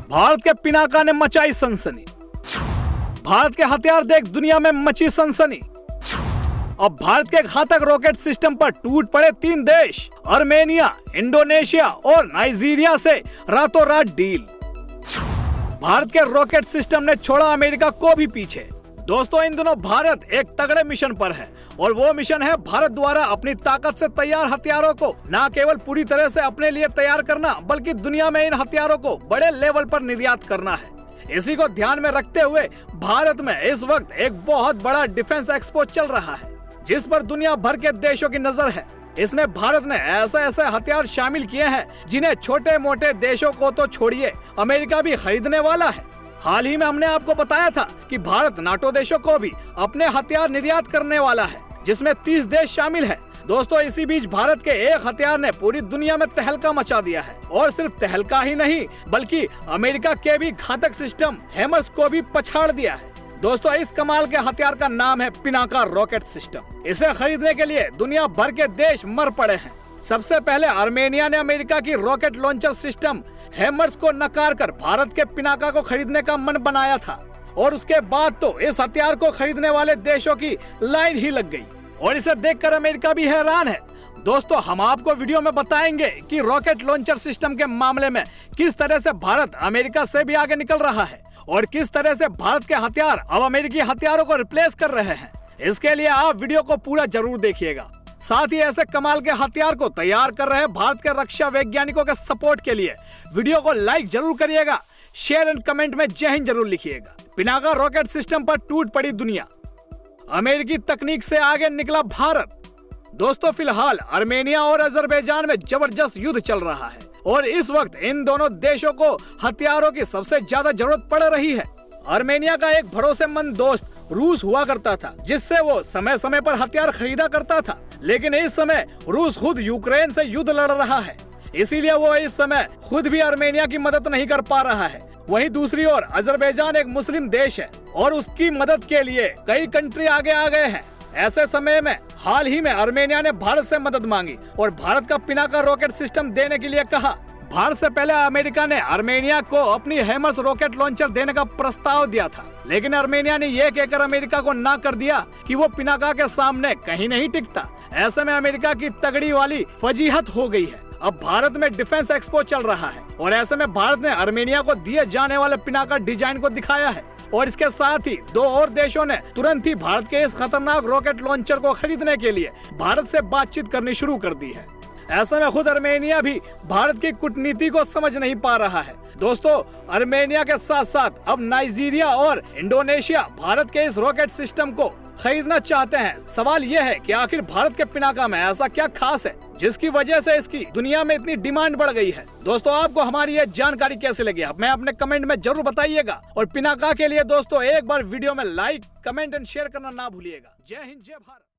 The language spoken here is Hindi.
भारत के पिनाका ने मचाई सनसनी। भारत के हथियार देख दुनिया में मची सनसनी। अब भारत के घातक रॉकेट सिस्टम पर टूट पड़े 3 देश, आर्मेनिया, इंडोनेशिया और नाइजीरिया से रातों रात डील। भारत के रॉकेट सिस्टम ने छोड़ा अमेरिका को भी पीछे। दोस्तों, इन दिनों भारत एक तगड़े मिशन पर है और वो मिशन है भारत द्वारा अपनी ताकत से तैयार हथियारों को न केवल पूरी तरह से अपने लिए तैयार करना, बल्कि दुनिया में इन हथियारों को बड़े लेवल पर निर्यात करना है। इसी को ध्यान में रखते हुए भारत में इस वक्त एक बहुत बड़ा डिफेंस एक्सपो चल रहा है, जिस पर दुनिया भर के देशों की नजर है। इसमें भारत ने ऐसे हथियार शामिल किए हैं जिन्हें छोटे मोटे देशों को तो छोड़िए, अमेरिका भी खरीदने वाला है। हाल ही में हमने आपको बताया था कि भारत नाटो देशों को भी अपने हथियार निर्यात करने वाला है, जिसमें 30 देश शामिल हैं। दोस्तों, इसी बीच भारत के एक हथियार ने पूरी दुनिया में तहलका मचा दिया है, और सिर्फ तहलका ही नहीं बल्कि अमेरिका के भी घातक सिस्टम हैमर्स को भी पछाड़ दिया है। दोस्तों, इस कमाल के हथियार का नाम है पिनाका रॉकेट सिस्टम। इसे खरीदने के लिए दुनिया भर के देश मर पड़े हैं। सबसे पहले आर्मेनिया ने अमेरिका की रॉकेट लॉन्चर सिस्टम हैमर्स को नकार कर भारत के पिनाका को खरीदने का मन बनाया था, और उसके बाद तो इस हथियार को खरीदने वाले देशों की लाइन ही लग गई, और इसे देखकर अमेरिका भी हैरान है। दोस्तों, हम आपको वीडियो में बताएंगे कि रॉकेट लॉन्चर सिस्टम के मामले में किस तरह से भारत अमेरिका से भी आगे निकल रहा है और किस तरह से भारत के हथियार अब अमेरिकी हथियारों को रिप्लेस कर रहे हैं। इसके लिए आप वीडियो को पूरा जरूर देखिएगा। साथ ही ऐसे कमाल के हथियार को तैयार कर रहे भारत के रक्षा वैज्ञानिकों के सपोर्ट के लिए वीडियो को लाइक जरूर करिएगा, शेयर एंड कमेंट में जय हिंद जरूर लिखिएगा। पिनाका रॉकेट सिस्टम पर टूट पड़ी दुनिया, अमेरिकी तकनीक से आगे निकला भारत। दोस्तों, फिलहाल आर्मेनिया और अजरबैजान में जबरदस्त युद्ध चल रहा है, और इस वक्त इन दोनों देशों को हथियारों की सबसे ज्यादा जरूरत पड़ रही है। आर्मेनिया का एक भरोसेमंद दोस्त रूस हुआ करता था, जिससे वो समय समय पर हथियार खरीदा करता था, लेकिन इस समय रूस खुद यूक्रेन से युद्ध लड़ रहा है, इसीलिए वो इस समय खुद भी आर्मेनिया की मदद नहीं कर पा रहा है। वहीं दूसरी ओर अजरबैजान एक मुस्लिम देश है और उसकी मदद के लिए कई कंट्री आगे आ गए हैं। ऐसे समय में हाल ही में आर्मेनिया ने भारत से मदद मांगी और भारत का पिनाका रॉकेट सिस्टम देने के लिए कहा। भारत से पहले अमेरिका ने आर्मेनिया को अपनी हैमर्स रॉकेट लॉन्चर देने का प्रस्ताव दिया था, लेकिन आर्मेनिया ने यह कहकर अमेरिका को ना कर दिया कि वो पिनाका के सामने कहीं नहीं टिकता। ऐसे में अमेरिका की तगड़ी वाली फजीहत हो गई है। अब भारत में डिफेंस एक्सपो चल रहा है, और ऐसे में भारत ने आर्मेनिया को दिए जाने वाले पिनाका डिजाइन को दिखाया है, और इसके साथ ही 2 और देशों ने तुरंत ही भारत के इस खतरनाक रॉकेट लॉन्चर को खरीदने के लिए भारत से बातचीत करनी शुरू कर दी है। ऐसे में खुद आर्मेनिया भी भारत की कूटनीति को समझ नहीं पा रहा है। दोस्तों, आर्मेनिया के साथ साथ अब नाइजीरिया और इंडोनेशिया भारत के इस रॉकेट सिस्टम को खरीदना चाहते हैं। सवाल यह है कि आखिर भारत के पिनाका में ऐसा क्या खास है जिसकी वजह से इसकी दुनिया में इतनी डिमांड बढ़ गई है। दोस्तों, आपको हमारी ये जानकारी कैसे लगी मैं अपने कमेंट में जरूर बताइएगा, और पिनाका के लिए दोस्तों एक बार वीडियो में लाइक, कमेंट एंड शेयर करना ना भूलिएगा। जय हिंद, जय भारत।